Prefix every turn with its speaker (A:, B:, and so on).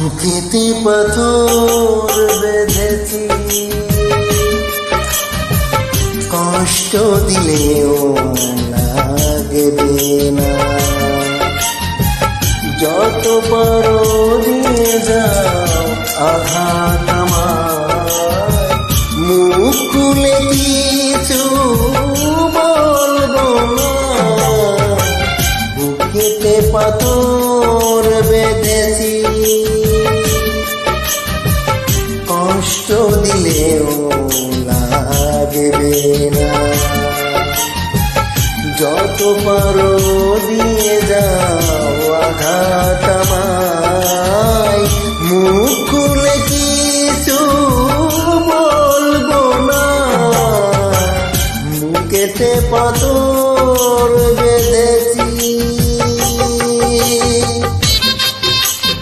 A: বুকেতে পাথর বেঁধেছি, কষ্ট দিলেও লাগবে না। যত পারো দিয়ে যাও আঘাত আমার, মুখ খুলে কিছু বলবো না। বুকেতে পাথর বেঁধেছি, কষ্ট দিলেও লাগবে না। যত পারো দিয়ে যাও আঘাত আমার।